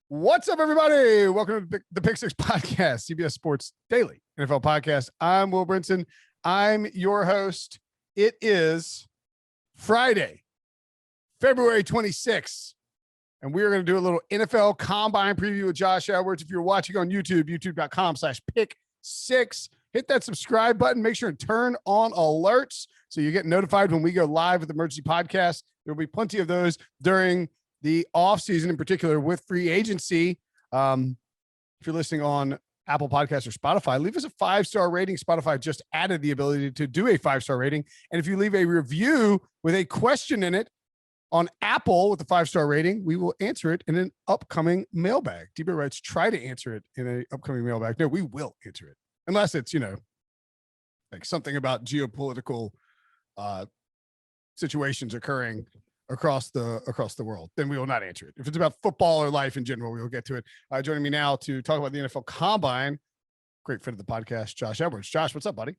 What's up, everybody? Welcome to the Pick Six Podcast, CBS Sports Daily NFL Podcast. I'm Will Brinson. I'm your host. It is Friday, February 26th, and we are going to do a little NFL Combine preview with Josh Edwards. If you're watching on YouTube, youtube.com/pick6, hit that subscribe button. Make sure and turn on alerts so you get notified when we go live with Emergency Podcast. There will be plenty of those during the off season, in particular with free agency. If you're listening on Apple Podcasts or Spotify, leave us a 5-star rating. Spotify just added the ability to do a 5-star rating. And if you leave a review with a question in it on Apple with a 5-star rating, we will answer it in an upcoming mailbag. DB writes, try to answer it in an upcoming mailbag. No, we will answer it. Unless it's, like something about geopolitical situations occurring across the world, then we will not answer it. If it's about football or life in general, we will get to it. Joining me now to talk about the NFL Combine, great friend of the podcast, Josh Edwards. Josh, what's up, buddy?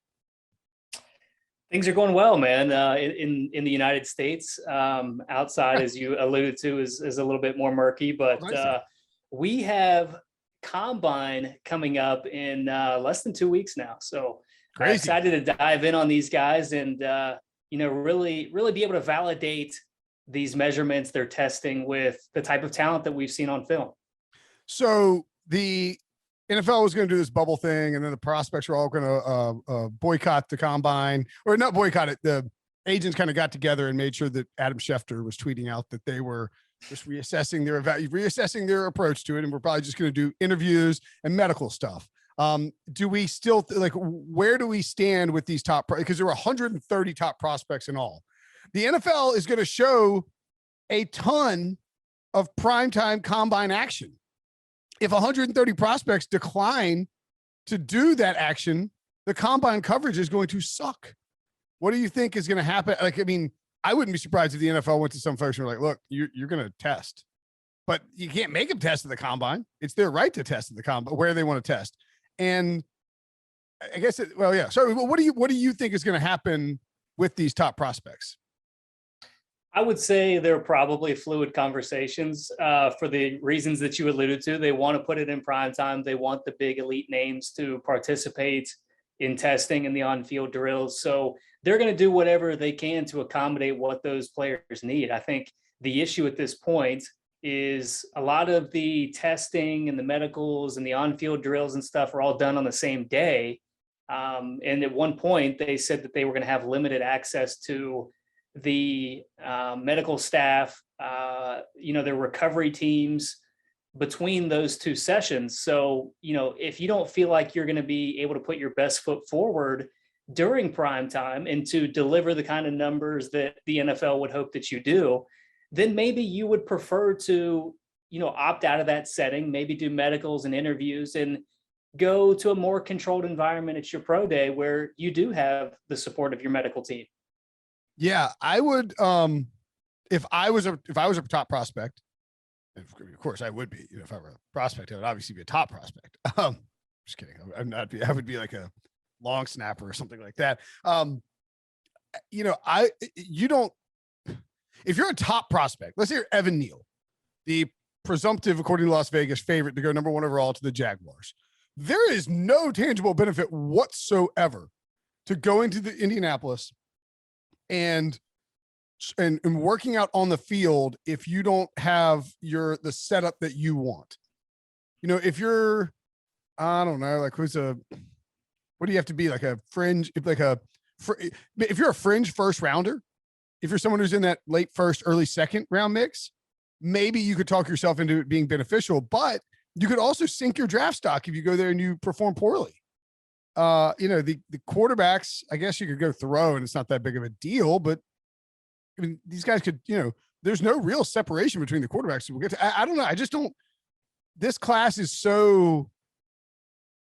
Things are going well, man. In the United States, outside, as you alluded to, is a little bit more murky, but we have Combine coming up in less than 2 weeks now. So I'm excited to dive in on these guys and really be able to validate these measurements they're testing with the type of talent that we've seen on film. So the NFL was going to do this bubble thing, and then the prospects were all going to boycott the Combine, or not boycott it. The agents kind of got together and made sure that Adam Schefter was tweeting out that they were just reassessing their approach to it, and we're probably just going to do interviews and medical stuff. Do we still where do we stand with these top? Because there were 130 top prospects in all. The NFL is going to show a ton of primetime Combine action. If 130 prospects decline to do that action, the Combine coverage is going to suck. What do you think is going to happen? I wouldn't be surprised if the NFL went to some folks and were like, look, you're going to test, but you can't make them test at the Combine. It's their right to test at the Combine where they want to test. And I guess, So what do you think is going to happen with these top prospects? I would say they're probably fluid conversations for the reasons that you alluded to. They want to put it in prime time. They want the big elite names to participate in testing and the on-field drills. So they're going to do whatever they can to accommodate what those players need. I think the issue at this point is a lot of the testing and the medicals and the on-field drills and stuff are all done on the same day. And at one point they said that they were going to have limited access to the medical staff, their recovery teams between those two sessions. So, if you don't feel like you're going to be able to put your best foot forward during prime time and to deliver the kind of numbers that the NFL would hope that you do, then maybe you would prefer to, opt out of that setting, maybe do medicals and interviews and go to a more controlled environment at your pro day where you do have the support of your medical team. Yeah, I would. If I was a top prospect, of course I would be. If I were a prospect, I would obviously be a top prospect. Just kidding. I'm not. I would be like a long snapper or something like that. If you're a top prospect, let's say you're Evan Neal, the presumptive, according to Las Vegas, favorite to go number 1 overall to the Jaguars. There is no tangible benefit whatsoever to going to the Indianapolis and working out on the field if you don't have the setup that you want. If you're, I don't know, what do you have to be, like a fringe, if you're a fringe first rounder, if you're someone who's in that late first, early second round mix, maybe you could talk yourself into it being beneficial, but you could also sink your draft stock if you go there and you perform poorly. The quarterbacks, I guess you could go throw and it's not that big of a deal, but these guys could, there's no real separation between the quarterbacks. So we'll get to, I don't know. I just don't, this class is so,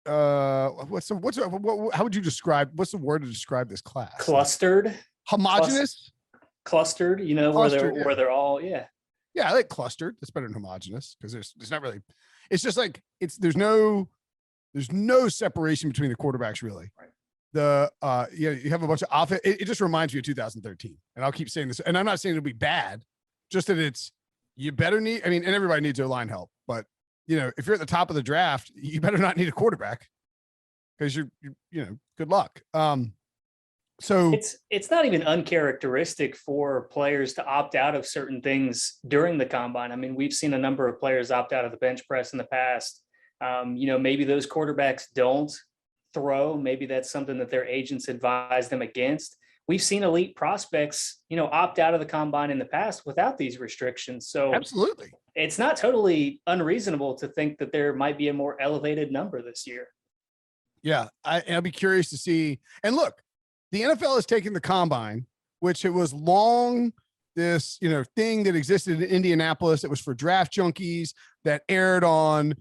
how would you describe, what's the word to describe this class? Clustered. Homogenous? Clustered, Clustered, where they're all, yeah. Yeah, I like clustered. That's better than homogenous because there's not really, it's just like, there's no separation between the quarterbacks really. Right. You have a bunch of offense. It just reminds me of 2013, and I'll keep saying this, and I'm not saying it'll be bad, just that you better need, and everybody needs their line help, but if you're at the top of the draft, you better not need a quarterback because you're good luck. So it's not even uncharacteristic for players to opt out of certain things during the combine. I mean, we've seen a number of players opt out of the bench press in the past. Maybe those quarterbacks don't throw. Maybe that's something that their agents advise them against. We've seen elite prospects, opt out of the combine in the past without these restrictions. So absolutely, it's not totally unreasonable to think that there might be a more elevated number this year. Yeah, I'll be curious to see. And look, the NFL has taken the combine, which it was long this, thing that existed in Indianapolis. It was for draft junkies that aired on,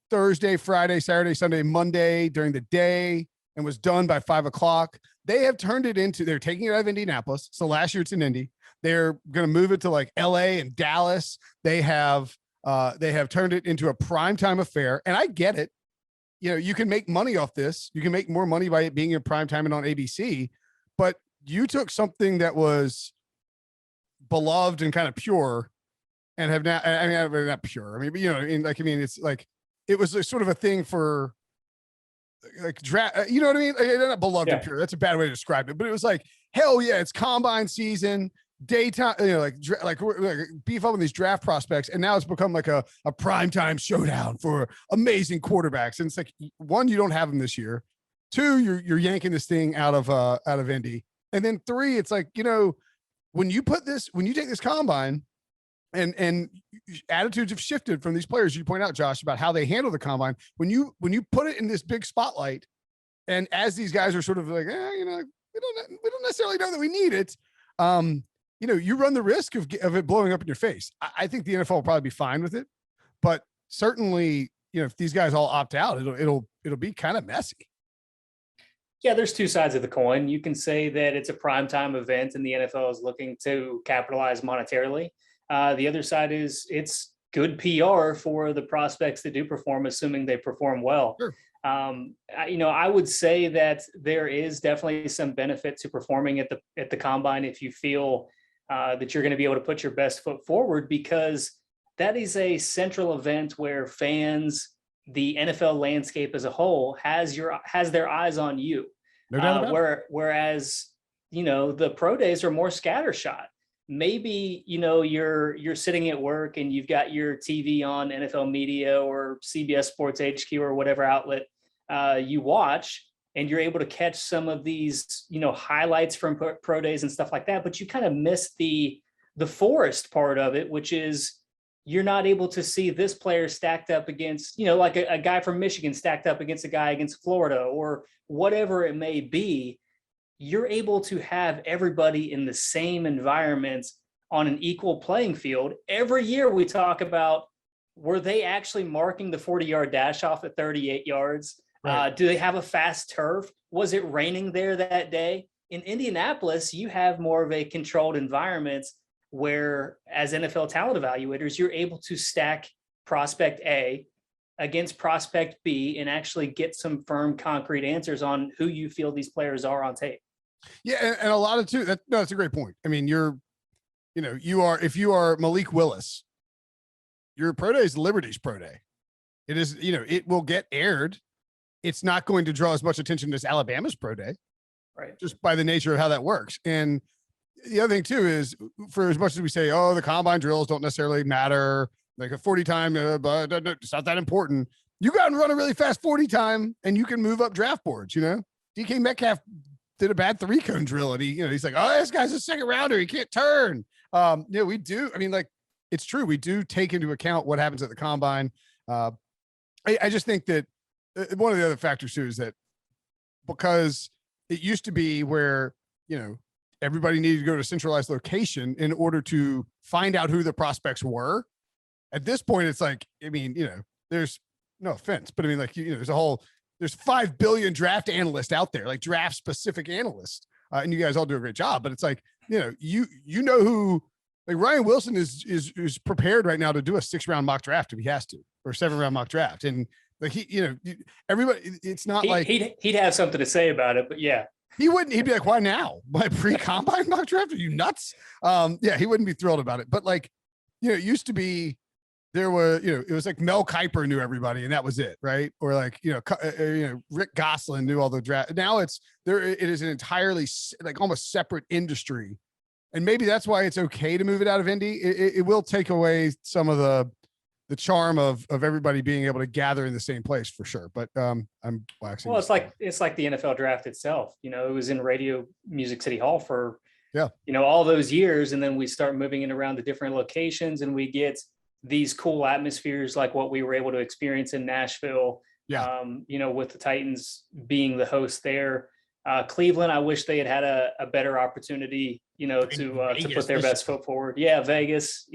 Thursday, Friday, Saturday, Sunday, Monday during the day and was done by 5:00. They have turned it into, they're taking it out of Indianapolis. So last year it's in Indy. They're going to move it to like LA and Dallas. They have turned it into a primetime affair. And I get it. You can make money off this. You can make more money by it being in primetime and on ABC, but you took something that was beloved and kind of pure and have now, not pure. I mean, it's like, it was a sort of a thing for like draft, you know what I mean? Like, not beloved and pure. That's a bad way to describe it, but it was like, hell yeah, it's combine season, daytime, like beef up on these draft prospects. And now it's become like a primetime showdown for amazing quarterbacks. And it's like, one, you don't have them this year. Two, you're yanking this thing out of Indy. And then three, it's like, when you take this combine and attitudes have shifted from these players, you point out, Josh, about how they handle the combine. When you put it in this big spotlight, and as these guys are sort of like, we don't necessarily know that we need it. You run the risk of it blowing up in your face. I think the NFL will probably be fine with it, but certainly, if these guys all opt out, it'll be kind of messy. Yeah, there's two sides of the coin. You can say that it's a primetime event and the NFL is looking to capitalize monetarily. The other side is it's good PR for the prospects that do perform, assuming they perform well. Sure. I would say that there is definitely some benefit to performing at the combine if you feel that you're going to be able to put your best foot forward, because that is a central event where fans, the NFL landscape as a whole, has their eyes on you. No doubt about it. Whereas the pro days are more scattershot. Maybe you're sitting at work and you've got your TV on NFL Media or CBS Sports HQ or whatever outlet you watch, and you're able to catch some of these highlights from pro days and stuff like that. But you kind of miss the forest part of it, which is you're not able to see this player stacked up against like a guy from Michigan stacked up against a guy against Florida or whatever it may be. You're able to have everybody in the same environment on an equal playing field. Every year we talk about, were they actually marking the 40-yard dash off at 38 yards? Right. Do they have a fast turf? Was it raining there that day? In Indianapolis, you have more of a controlled environment where, as NFL talent evaluators, you're able to stack prospect A against prospect B and actually get some firm, concrete answers on who you feel these players are on tape. Yeah, and a lot of too. That's a great point. I mean, if you are Malik Willis, your pro day is Liberty's pro day. It is, it will get aired. It's not going to draw as much attention as Alabama's pro day, right? Just by the nature of how that works. And the other thing too is, for as much as we say, the combine drills don't necessarily matter, like a 40 time, but it's not that important. You got to run a really fast 40 time, and you can move up draft boards. DK Metcalf did a bad 3-cone drill, and he's like, this guy's a second rounder, he can't turn. We do. I mean, like, it's true. We do take into account what happens at the combine. I just think that one of the other factors too is that because it used to be where, everybody needed to go to a centralized location in order to find out who the prospects were. At this point, it's like, I mean, there's no offense, but I mean, like, there's 5 billion draft analysts out there, like draft specific analysts. And you guys all do a great job, but it's like, who, like Ryan Wilson is prepared right now to do a 6-round mock draft if he has to, or 7-round mock draft. And like, everybody, it's not like he'd have something to say about it, but yeah, he wouldn't. He'd be like, why now? My pre-combine mock draft? Are you nuts? Yeah, he wouldn't be thrilled about it. But like, it used to be, there was, it was like Mel Kiper knew everybody and that was it. Right. Or like, Rick Gosselin knew all the draft. Now it is an entirely like almost separate industry. And maybe that's why it's okay to move it out of Indy. It will take away some of the charm of everybody being able to gather in the same place for sure. But I'm waxing. Well, it's like the NFL draft itself. It was in Radio Music City Hall for all those years, and then we start moving it around to different locations, and we get these cool atmospheres like what we were able to experience in Nashville. With the Titans being the host there. Cleveland, I wish they had a better opportunity, to put their best foot forward. Yeah, Vegas,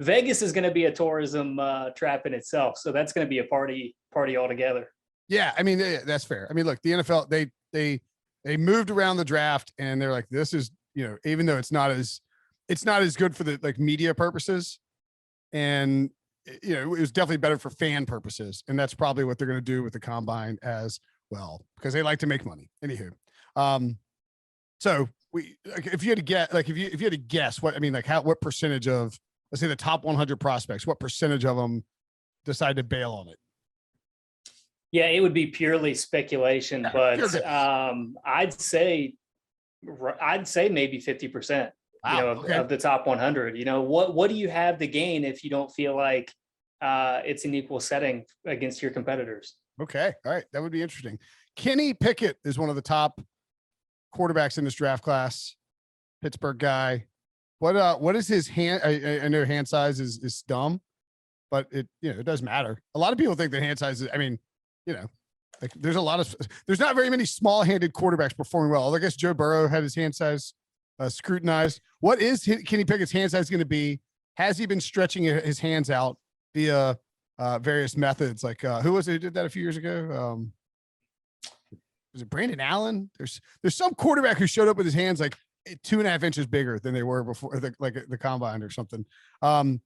Vegas is going to be a tourism trap in itself. So that's going to be a party altogether. Yeah, I mean, that's fair. I mean, look, the NFL, they moved around the draft and they're like, this is, even though it's not as good for the like media purposes. And, it was definitely better for fan purposes. And that's probably what they're going to do with the combine as well, because they like to make money. Anywho. So if you had to get, like, if you had to guess what percentage of, let's say the top 100 prospects, what percentage of them decide to bail on it? Yeah, it would be purely speculation, but I'd say maybe 50%. Of the top 100. What do you have to gain if you don't feel like it's an equal setting against your competitors? Okay, all right, that would be interesting. Kenny Pickett is one of the top quarterbacks in this draft class. Pittsburgh guy. What is his hand? I know hand size is dumb, but it does matter. A lot of people think that hand size is. I mean, like there's not very many small-handed quarterbacks performing well. I guess Joe Burrow had his hand size scrutinized. What is Kenny Pickett's hand size going to be? Has he been stretching his hands out via various methods? Like who was it who did that a few years ago? Was it Brandon Allen? There's some quarterback who showed up with his hands like 2.5 inches bigger than they were before the combine or something. Do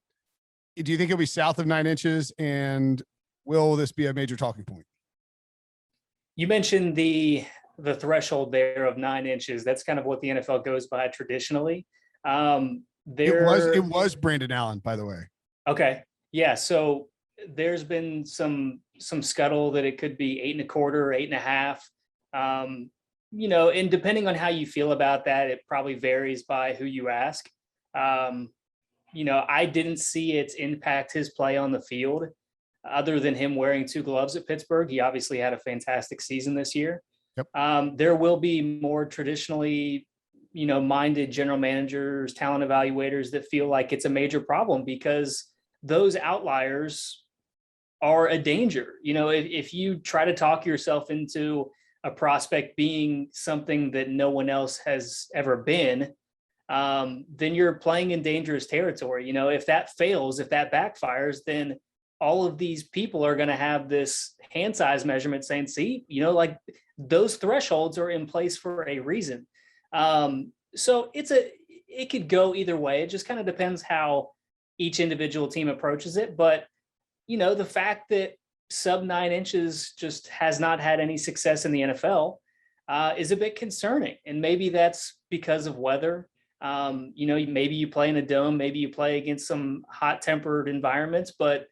you think it'll be south of 9 inches? And will this be a major talking point? You mentioned the threshold there of 9 inches. That's kind of what the NFL goes by traditionally. It was Brandon Allen, by the way. Okay. Yeah. So there's been some scuttle that it could be 8 1/4, 8.5. And depending on how you feel about that, it probably varies by who you ask. I didn't see it impact his play on the field other than him wearing 2 gloves at Pittsburgh. He obviously had a fantastic season this year. Yep. There will be more traditionally, minded general managers, talent evaluators that feel like it's a major problem because those outliers are a danger. If you try to talk yourself into a prospect being something that no one else has ever been, then you're playing in dangerous territory. If that fails, if that backfires, then all of these people are going to have this hand size measurement saying, see, like those thresholds are in place for a reason. So it could go either way. It just kind of depends how each individual team approaches it. But, the fact that sub 9 inches just has not had any success in the NFL is a bit concerning. And maybe that's because of weather. Maybe you play in a dome, maybe you play against some hot tempered environments, but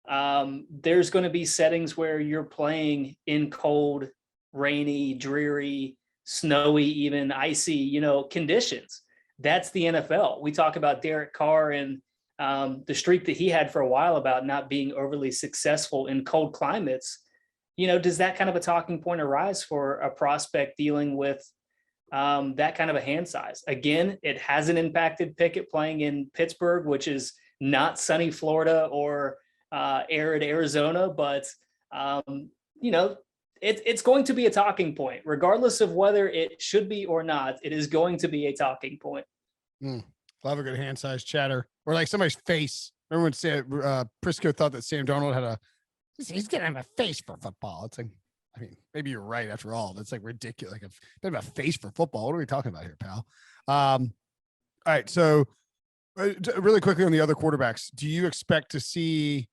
there's going to be settings where you're playing in cold, rainy, dreary, snowy, even icy, conditions. That's the NFL. We talk about Derek Carr and the streak that he had for a while about not being overly successful in cold climates. Does that kind of a talking point arise for a prospect dealing with that kind of a hand size? Again, it hasn't impacted Pickett playing in Pittsburgh, which is not sunny Florida or arid Arizona, but it's going to be a talking point, regardless of whether it should be or not. It is going to be a talking point. Love a good hand size chatter, or like somebody's face. Remember when Prisco thought that Sam Darnold he's gonna have a face for football. It's like, I mean, maybe you're right after all. That's like ridiculous. Like a face for football. What are we talking about here, pal? All right, so really quickly on the other quarterbacks, do you expect to see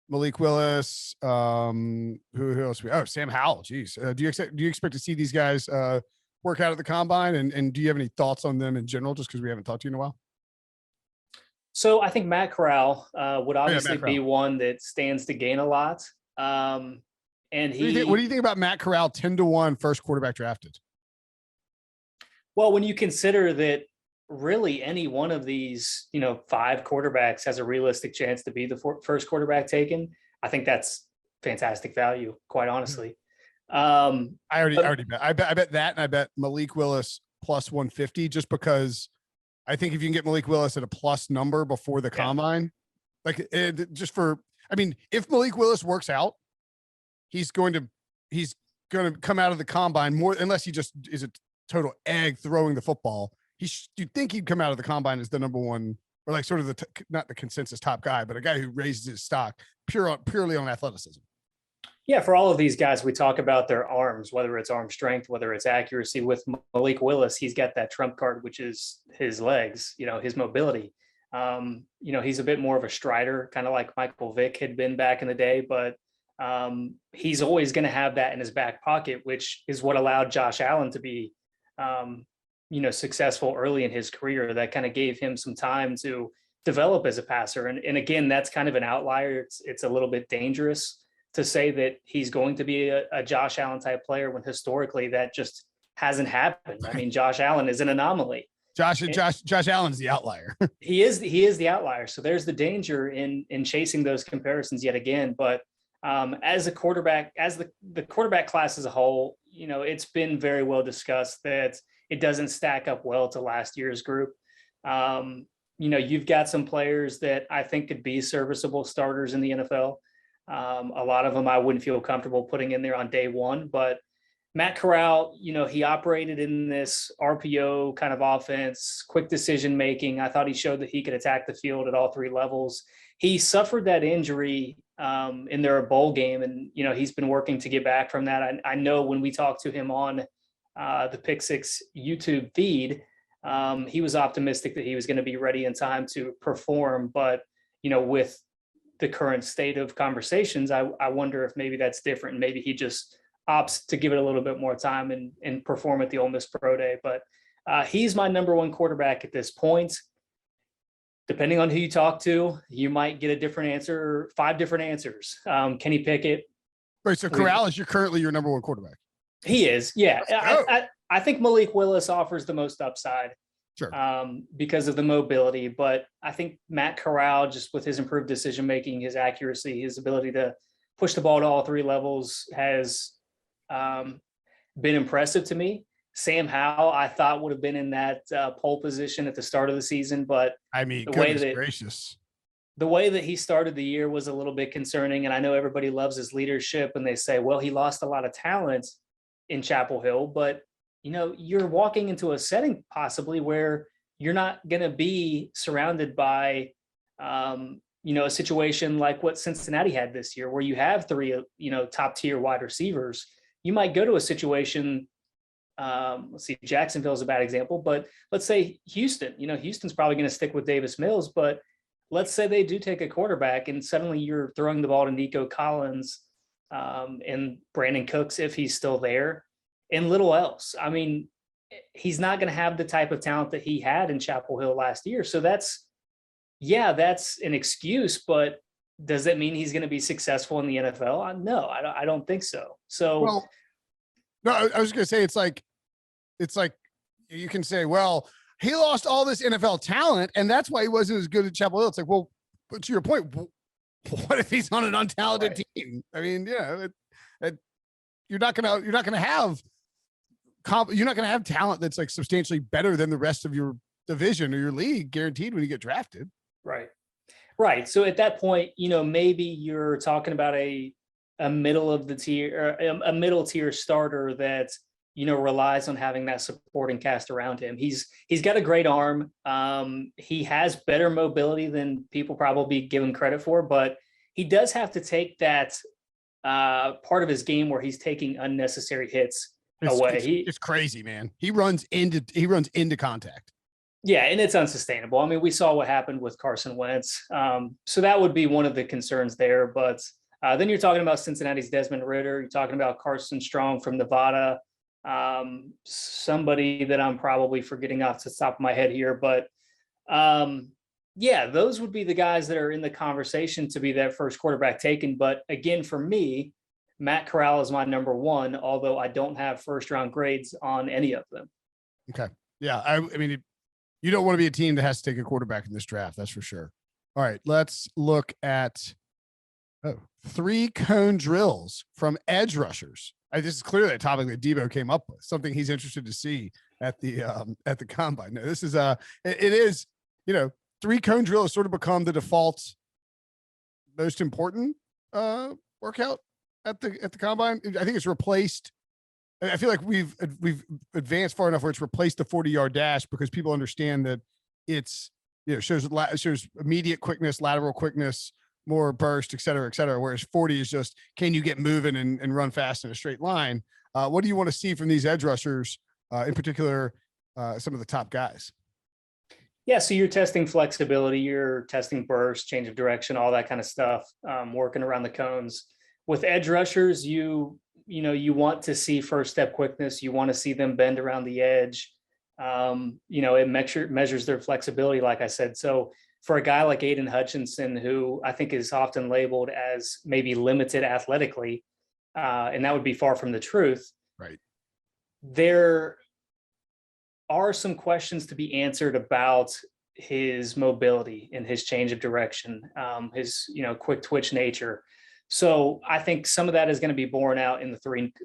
Malik Willis? Who else? Sam Howell. Geez. Do you expect to see these guys work out at the combine? And do you have any thoughts on them in general, just because we haven't talked to you in a while? So I think Matt Corral would obviously Matt Corral. be one that stands to gain a lot. And What do you think about Matt Corral 10-1 first quarterback drafted? Well, when you consider that really any one of these, 5 quarterbacks has a realistic chance to be the first quarterback taken, I think that's fantastic value, quite honestly. I already bet. I bet that, and I bet Malik Willis plus 150, just because I think if you can get Malik Willis at a plus number before the combine, if Malik Willis works out, he's going to come out of the combine more, unless he just is a total egg throwing the football. You'd think he'd come out of the combine as the number one, or like sort of not the consensus top guy, but a guy who raises his stock purely on athleticism. Yeah, for all of these guys, we talk about their arms, whether it's arm strength, whether it's accuracy. With Malik Willis, he's got that trump card, which is his legs, his mobility. He's a bit more of a strider, kind of like Michael Vick had been back in the day, but he's always going to have that in his back pocket, which is what allowed Josh Allen to be, successful early in his career. That kind of gave him some time to develop as a passer. And again, that's kind of an outlier. It's a little bit dangerous to say that he's going to be a Josh Allen type player when historically that just hasn't happened. I mean, Josh Allen is an anomaly. Josh Allen's the outlier. He is the outlier. So there's the danger in chasing those comparisons yet again. But as a quarterback, as the quarterback class as a whole, it's been very well discussed that it doesn't stack up well to last year's group. You've got some players that I think could be serviceable starters in the NFL. A lot of them I wouldn't feel comfortable putting in there on day one, but Matt Corral, he operated in this RPO kind of offense, quick decision-making. I thought he showed that he could attack the field at all 3 levels. He suffered that injury in their bowl game, and, he's been working to get back from that. I know when we talked to him on the Pick Six YouTube feed, he was optimistic that he was going to be ready in time to perform, but, with the current state of conversations, I wonder if maybe that's different. Maybe he just opts to give it a little bit more time and perform at the Ole Miss Pro Day. But he's my number one quarterback at this point. Depending on who you talk to, you might get a different answer, 5 different answers. Kenny Pickett. Right. So Corral is currently your number one quarterback. He is. Yeah. I think Malik Willis offers the most upside. Sure. Because of the mobility, but I think Matt Corral, just with his improved decision-making, his accuracy, his ability to push the ball to all 3 levels has been impressive to me. Sam Howe, I thought would have been in that pole position at the start of the season, but I mean, gracious. The way that he started the year was a little bit concerning. And I know everybody loves his leadership and they say, well, he lost a lot of talent in Chapel Hill, but you're walking into a setting possibly where you're not going to be surrounded by, a situation like what Cincinnati had this year, where you have 3, top tier wide receivers. You might go to a situation. Let's see, Jacksonville is a bad example, but let's say Houston. Houston's probably going to stick with Davis Mills, but let's say they do take a quarterback, and suddenly you're throwing the ball to Nico Collins and Brandon Cooks if he's still there. And little else. I mean, he's not going to have the type of talent that he had in Chapel Hill last year. So that's an excuse, but does that mean he's going to be successful in the NFL? No, I don't think so. So, well, no, I was going to say, it's like you can say, well, he lost all this NFL talent and that's why he wasn't as good at Chapel Hill. It's like, well, but to your point, what if he's on an untalented team? I mean, you're not going to have talent that's like substantially better than the rest of your division or your league guaranteed when you get drafted. Right. So at that point, maybe you're talking about a middle of the tier, or a middle tier starter that, relies on having that supporting cast around him. He's got a great arm. He has better mobility than people probably give him credit for, but he does have to take that part of his game where he's taking unnecessary hits away. It's crazy, man. He runs into contact. Yeah, and it's unsustainable. I mean, we saw what happened with Carson Wentz. So that would be one of the concerns there. But then you're talking about Cincinnati's Desmond Ridder. You're talking about Carson Strong from Nevada. Somebody that I'm probably forgetting off the top of my head here. But Yeah, those would be the guys that are in the conversation to be that first quarterback taken. But again, for me, Matt Corral is my number one, although I don't have first round grades on any of them. Okay. Yeah. I mean, you don't want to be a team that has to take a quarterback in this draft. That's for sure. All right. Let's look at 3 cone drills from edge rushers. This is clearly a topic that Debo came up with, something he's interested to see at the combine. No, this is it is, 3 cone drill has sort of become the default most important workout at the combine. I think it's replaced. I feel like we've advanced far enough where it's replaced the 40-yard dash because people understand that it's, shows immediate quickness, lateral quickness, more burst, et cetera, et cetera. Whereas 40 is just, can you get moving and run fast in a straight line? What do you want to see from these edge rushers, in particular, some of the top guys? Yeah, so you're testing flexibility, you're testing burst, change of direction, all that kind of stuff, working around the cones. With edge rushers, you want to see first step quickness. You want to see them bend around the edge. It measures their flexibility, like I said. So for a guy like Aiden Hutchinson, who I think is often labeled as maybe limited athletically, and that would be far from the truth. Right. There are some questions to be answered about his mobility and his change of direction, his quick twitch nature. So I think some of that is going to be borne out in the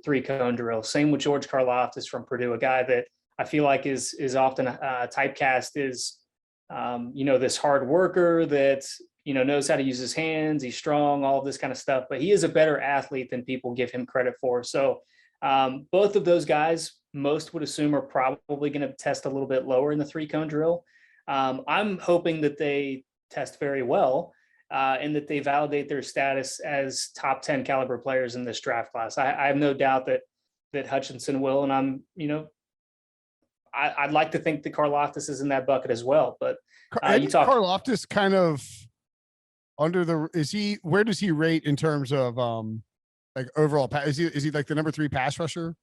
three cone drill. Same with George Karlaftis from Purdue, a guy that I feel like is often typecast as this hard worker that knows how to use his hands. He's strong, all of this kind of stuff. But he is a better athlete than people give him credit for. So both of those guys, most would assume, are probably going to test a little bit lower in the 3 cone drill. I'm hoping that they test very well. And that they validate their status as top 10 caliber players in this draft class. I have no doubt that Hutchinson will, and I'd like to think that Karlaftis is in that bucket as well. But Karlaftis kind of where does he rate in terms of like overall pass? Is he like the number 3 pass rusher?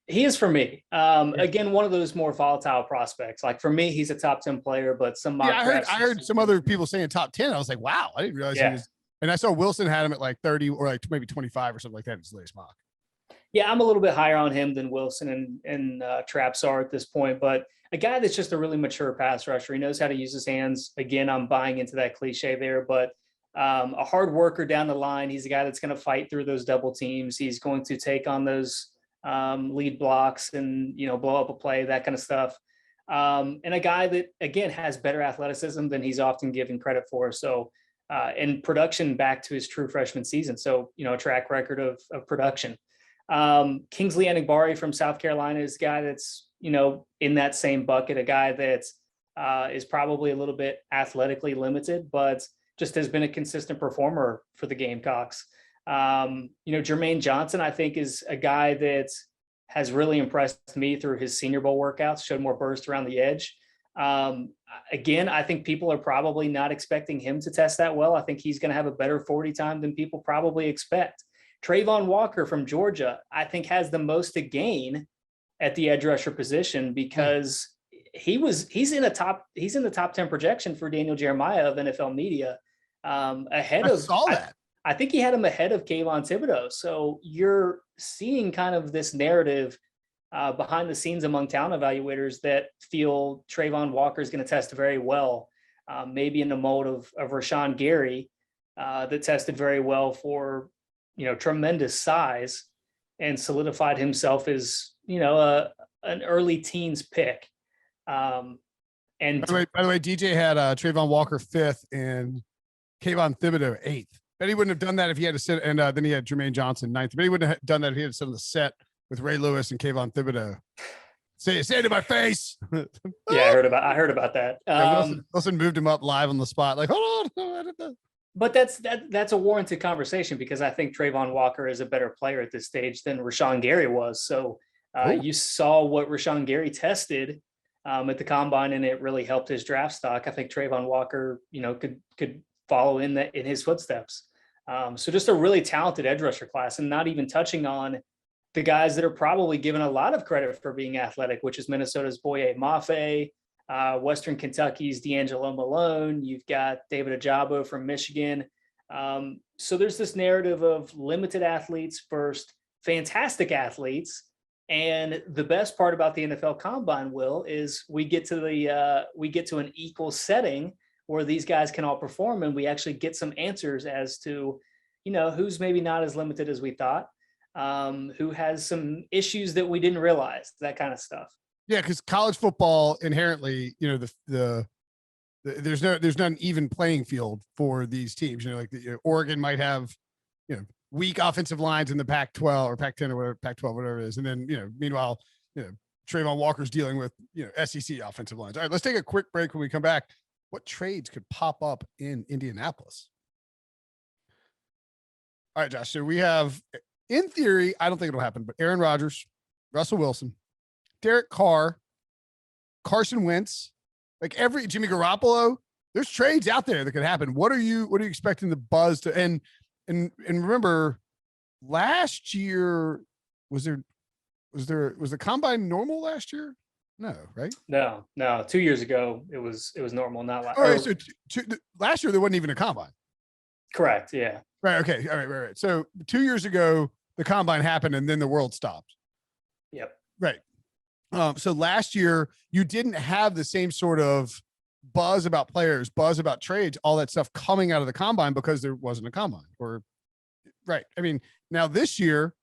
He is for me. Again, one of those more volatile prospects. Like for me, he's a top 10 player, but I heard some other people saying top 10. I was like, wow, I didn't realize he was. And I saw Wilson had him at like 30 or like maybe 25 or something like that in his latest mock. Yeah, I'm a little bit higher on him than Wilson and Traps are at this point, but a guy that's just a really mature pass rusher. He knows how to use his hands. Again, I'm buying into that cliche there, but a hard worker down the line. He's a guy that's going to fight through those double teams. He's going to take on those lead blocks and blow up a play, that kind of stuff, and a guy that again has better athleticism than he's often given credit for. So and production back to his true freshman season, so a track record of production. Kingsley Anabari from South Carolina is a guy that's in that same bucket, a guy that is probably a little bit athletically limited, but just has been a consistent performer for the Gamecocks. Jermaine Johnson, I think, is a guy that has really impressed me through his Senior Bowl workouts, showed more burst around the edge. Again, I think people are probably not expecting him to test that well. I think he's going to have a better 40 time than people probably expect. Trayvon Walker from Georgia, I think, has the most to gain at the edge rusher position because he's in the top 10 projection for Daniel Jeremiah of NFL Media. I think he had him ahead of Kayvon Thibodeau. So you're seeing kind of this narrative behind the scenes among talent evaluators that feel Trayvon Walker is going to test very well, maybe in the mold of Rashawn Gary that tested very well for, tremendous size and solidified himself as, an early teens pick. And by the way, DJ had Trayvon Walker 5th and Kayvon Thibodeau 8th. Bet he wouldn't have done that if he had to sit, and then he had Jermaine Johnson 9th. But he wouldn't have done that if he had sit on the set with Ray Lewis and Kayvon Thibodeau. Say it to my face. Yeah, I heard about that. Wilson moved him up live on the spot. Like, hold on. But that's a warranted conversation because I think Trayvon Walker is a better player at this stage than Rashawn Gary was. So you saw what Rashawn Gary tested at the combine, and it really helped his draft stock. I think Trayvon Walker, could follow in his footsteps. So just a really talented edge rusher class, and not even touching on the guys that are probably given a lot of credit for being athletic, which is Minnesota's Boye Mafe, Western Kentucky's D'Angelo Malone. You've got David Ajabo from Michigan. So there's this narrative of limited athletes versus fantastic athletes. And the best part about the NFL Combine, Will, is we get to an equal setting where these guys can all perform, and we actually get some answers as to, who's maybe not as limited as we thought, who has some issues that we didn't realize, that kind of stuff. Yeah, because college football inherently, there's not an even playing field for these teams. Oregon might have, weak offensive lines in the Pac-12 or Pac-10 or whatever, Pac-12, whatever it is, and then meanwhile, Trayvon Walker's dealing with SEC offensive lines. All right, let's take a quick break. When we come back, what trades could pop up in Indianapolis? All right, Josh. So we have, in theory, I don't think it'll happen, but Aaron Rodgers, Russell Wilson, Derek Carr, Carson Wentz, Jimmy Garoppolo. There's trades out there that could happen. What are you expecting the buzz to? And remember, last year was the combine normal last year? No, right? No. 2 years ago it was normal, not last. All right, so last year there wasn't even a combine. Correct. Yeah. Right. Okay. All right. Right. So 2 years ago the combine happened, and then the world stopped. Yep. Right. So last year you didn't have the same sort of buzz about players, buzz about trades, all that stuff coming out of the combine because there wasn't a combine. Right. I mean, now this year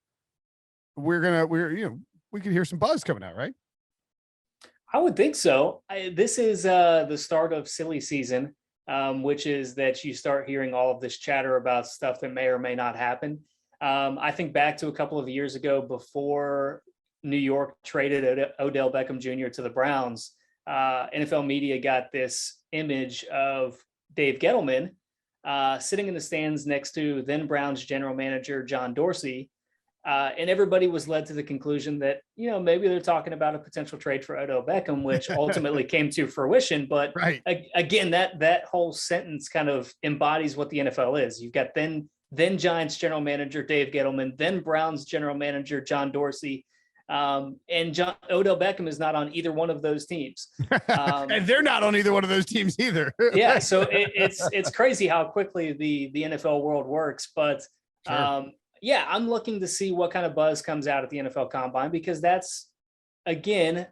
we could hear some buzz coming out, right? I would think so. This is the start of silly season, which is that you start hearing all of this chatter about stuff that may or may not happen. I think back to a couple of years ago before New York traded Odell Beckham Jr. to the Browns. NFL media got this image of Dave Gettleman sitting in the stands next to then Browns general manager John Dorsey. And everybody was led to the conclusion that, maybe they're talking about a potential trade for Odell Beckham, which ultimately came to fruition. But right. Again, that whole sentence kind of embodies what the NFL is. You've got then Giants general manager Dave Gettleman, then Browns general manager John Dorsey. And Odell Beckham is not on either one of those teams. And they're not on either one of those teams either. Yeah. So it's crazy how quickly the NFL world works. But sure. Yeah, I'm looking to see what kind of buzz comes out at the NFL Combine, because that's, again,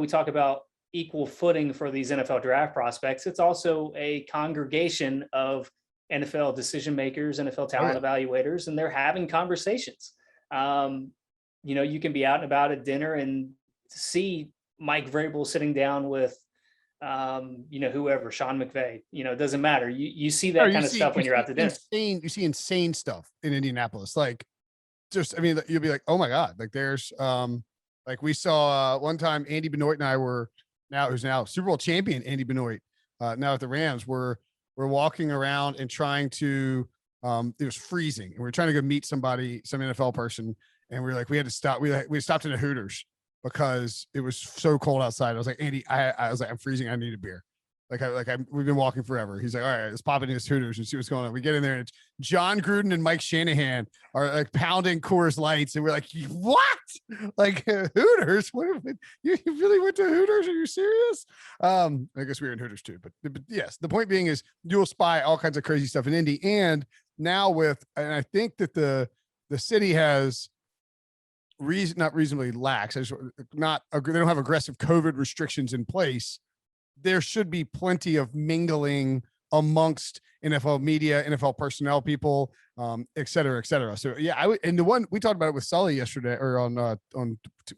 we talk about equal footing for these NFL draft prospects. It's also a congregation of NFL decision makers, NFL talent evaluators, and they're having conversations. You can be out and about at dinner and see Mike Vrabel sitting down with, whoever, Sean McVay, it doesn't matter. You see that kind of stuff when you're out to dinner. You see insane stuff in Indianapolis. You'll be like, oh my God, there's, we saw one time Andy Benoit and I who's now Super Bowl champion, Andy Benoit, now at the Rams, we're walking around and trying to, it was freezing, and we were trying to go meet some NFL person. And we had to stop. We stopped in a Hooters because it was so cold outside. I was like, Andy, I was like, I'm freezing. I need a beer. We've been walking forever. He's like, all right, let's pop into this Hooters and see what's going on. We get in there, and it's John Gruden and Mike Shanahan are pounding Coors Lights, and we're like, what? Hooters? What? You really went to Hooters? Are you serious? I guess we were in Hooters too, but yes. The point being is you'll spy all kinds of crazy stuff in Indy, and now and I think that the city has not reasonably lax. They don't have aggressive COVID restrictions in place. There should be plenty of mingling amongst NFL media, NFL personnel people, et cetera, et cetera. So yeah, and the one we talked about it with Sully yesterday or on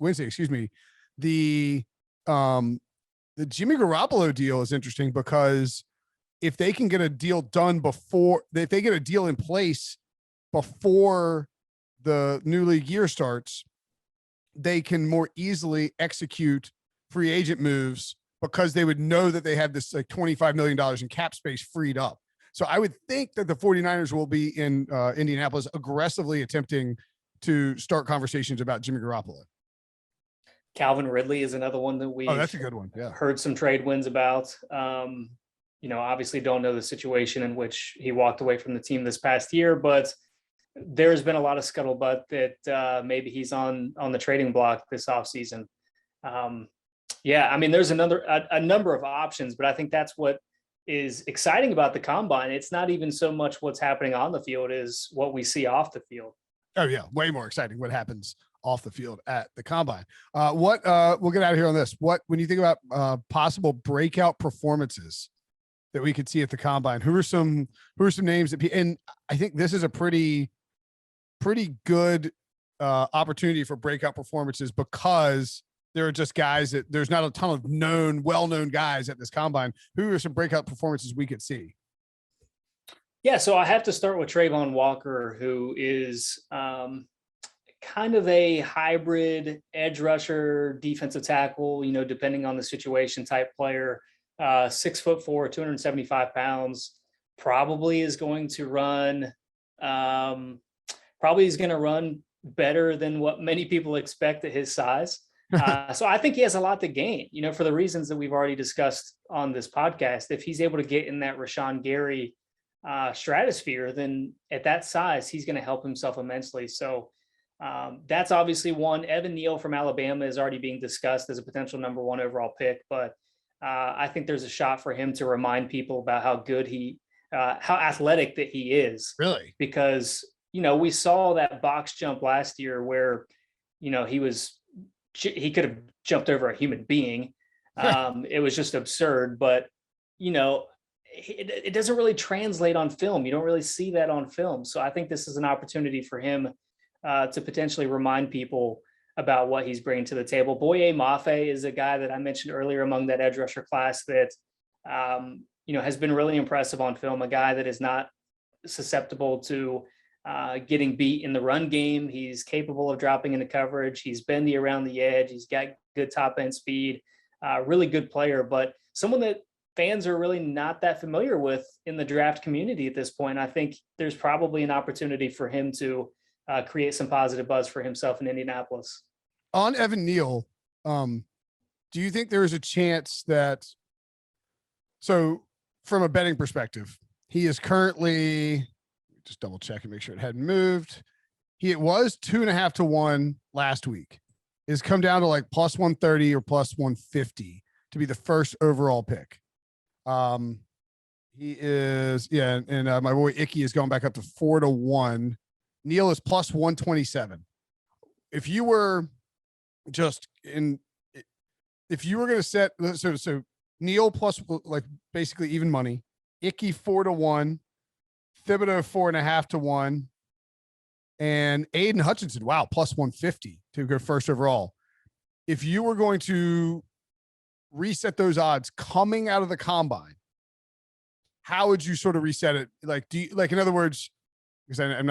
Wednesday, excuse me. The Jimmy Garoppolo deal is interesting because if they can get a deal done if they get a deal in place before the new league year starts, they can more easily execute free agent moves because they would know that they have this $25 million in cap space freed up. So I would think that the 49ers will be in Indianapolis aggressively attempting to start conversations about Jimmy Garoppolo. Calvin Ridley is another one that that's a good one. Yeah. Heard some trade winds about. Obviously don't know the situation in which he walked away from the team this past year, but there's been a lot of scuttlebutt that maybe he's on the trading block this offseason. Yeah, I mean, there's a number of options, but I think that's what is exciting about the combine. It's not even so much what's happening on the field is what we see off the field. Oh yeah, way more exciting what happens off the field at the combine. We'll get out of here on this. What when you think about possible breakout performances that we could see at the combine, who are some names that and I think this is a pretty good opportunity for breakout performances because there are just guys that there's not a ton of well-known guys at this combine. Who are some breakout performances we could see? Yeah, so I have to start with Trayvon Walker, who is kind of a hybrid edge rusher, defensive tackle, depending on the situation type player. 6'4", 275 pounds, probably is going to run better than what many people expect at his size. So I think he has a lot to gain, for the reasons that we've already discussed on this podcast. If he's able to get in that Rashawn Gary stratosphere, then at that size, he's going to help himself immensely. So that's obviously one. Evan Neal from Alabama is already being discussed as a potential number 1 overall pick, but I think there's a shot for him to remind people about how good how athletic that he is. Really? Because, we saw that box jump last year where, he could have jumped over a human being. It was just absurd, but, it doesn't really translate on film. You don't really see that on film. So I think this is an opportunity for him to potentially remind people about what he's bringing to the table. Boye Mafe is a guy that I mentioned earlier among that edge rusher class that, has been really impressive on film, a guy that is not susceptible to getting beat in the run game. He's capable of dropping into coverage. He's bendy around the edge. He's got good top end speed, really good player, but someone that fans are really not that familiar with in the draft community at this point. I think there's probably an opportunity for him to create some positive buzz for himself in Indianapolis. On Evan Neal, do you think there is a chance that, so from a betting perspective, he is currently, just double check and make sure it hadn't moved. It was 2.5 to 1 last week. It's come down to like plus 130 or plus 150 to be the first overall pick. He is, yeah. And my boy Icky is going back up to 4 to 1. Neal is plus 127. If you were going to set, so Neal plus like basically even money, Icky 4 to 1, Thibodeau 4.5 to 1, and Aiden Hutchinson, wow, plus 150 to go first overall. If you were going to reset those odds coming out of the combine, how would you sort of reset it? Like, do you, like, in other words, because I'm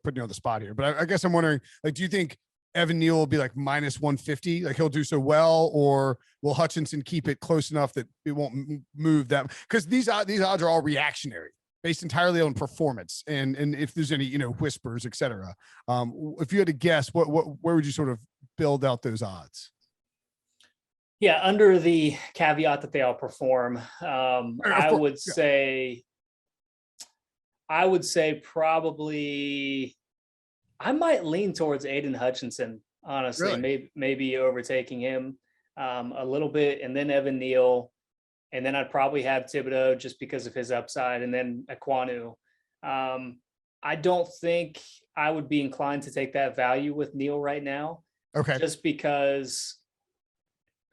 putting you on the spot here, but I guess I'm wondering, like, do you think Evan Neal will be like minus 150, like he'll do so well, or will Hutchinson keep it close enough that it won't move that? Because these odds are all reactionary, based entirely on performance, and if there's any whispers, etc. If you had to guess, where would you sort of build out those odds? Yeah, under the caveat that they all perform, I would say probably I might lean towards Aiden Hutchinson, honestly. Really? Maybe overtaking him a little bit, and then Evan Neal, and then I'd probably have Thibodeau just because of his upside, and then Ekwonu. I don't think I would be inclined to take that value with Neal right now. Okay. Just because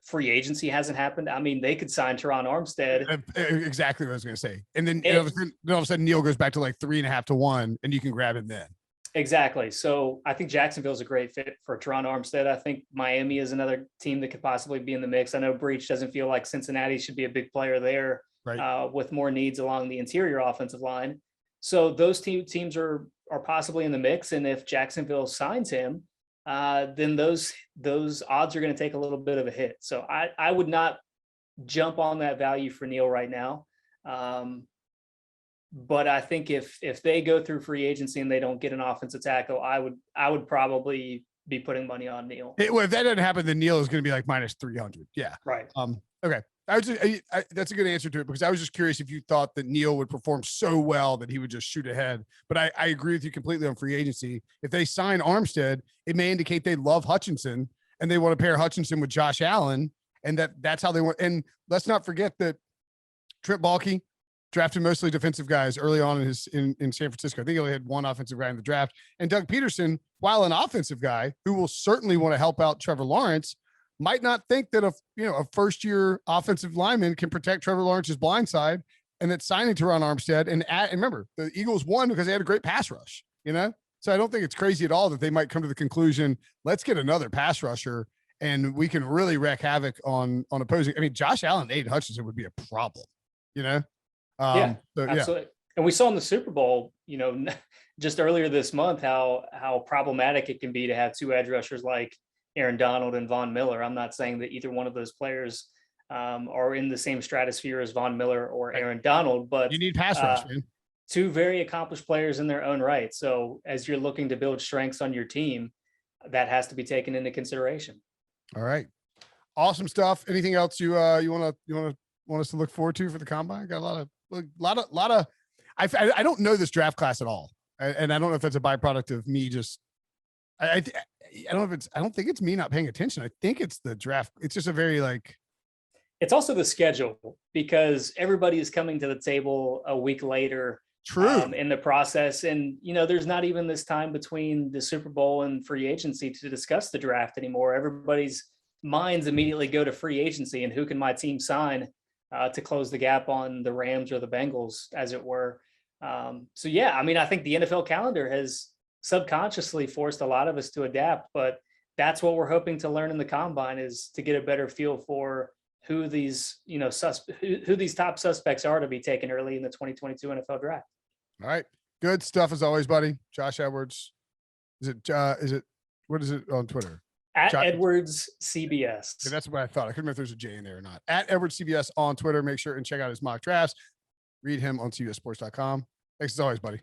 free agency hasn't happened. I mean, they could sign Teron Armstead. Exactly what I was going to say. And then all of a sudden Neal goes back to like 3.5 to 1, and you can grab him then. Exactly. So I think Jacksonville's a great fit for Teron Armstead. I think Miami is another team that could possibly be in the mix. I know Breach doesn't feel like Cincinnati should be a big player there, right, with more needs along the interior offensive line. So those teams are possibly in the mix. And if Jacksonville signs him, then those odds are going to take a little bit of a hit. So I would not jump on that value for Neal right now. But I think if they go through free agency and they don't get an offensive tackle, I would probably be putting money on Neal. Well, if that doesn't happen, then Neal is going to be like minus 300. Yeah. Right. Okay. That's a good answer to it, because I was just curious if you thought that Neal would perform so well that he would just shoot ahead. But I agree with you completely on free agency. If they sign Armstead, it may indicate they love Hutchinson and they want to pair Hutchinson with Josh Allen. and that's how they want. And let's not forget that Trent Baalke drafted mostly defensive guys early on in San Francisco. I think he only had one offensive guy in the draft. And Doug Peterson, while an offensive guy who will certainly want to help out Trevor Lawrence, might not think that a first-year offensive lineman can protect Trevor Lawrence's blind side, and that signing Teron Armstead and remember, the Eagles won because they had a great pass rush, So I don't think it's crazy at all that they might come to the conclusion, let's get another pass rusher and we can really wreak havoc on opposing. I mean, Josh Allen, Aiden Hutchinson would be a problem, Absolutely. And we saw in the Super Bowl, just earlier this month, how problematic it can be to have two edge rushers like Aaron Donald and Von Miller. I'm not saying that either one of those players are in the same stratosphere as Von Miller or Aaron Donald, but you need pass rush, man. Two very accomplished players in their own right. So as you're looking to build strengths on your team, that has to be taken into consideration. All right. Awesome stuff. Anything else you want us to look forward to for the combine? Got a lot of I don't know this draft class at all. And I don't know if that's a byproduct of me just I don't think it's me not paying attention. I think it's the draft. It's just a very it's also the schedule because everybody is coming to the table a week later. True. In the process. And, there's not even this time between the Super Bowl and free agency to discuss the draft anymore. Everybody's minds immediately go to free agency and who can my team sign to close the gap on the Rams or the Bengals, as it were. I think the NFL calendar has subconsciously forced a lot of us to adapt, but that's what we're hoping to learn in the combine is to get a better feel for who these, who these top suspects are to be taken early in the 2022 NFL draft. All right. Good stuff as always, buddy. Josh Edwards. What is it on Twitter? At Edwards CBS. Okay, that's what I thought. I couldn't remember if there's a J in there or not. At Edwards CBS on Twitter. Make sure and check out his mock drafts. Read him on CBSSports.com. Thanks as always, buddy.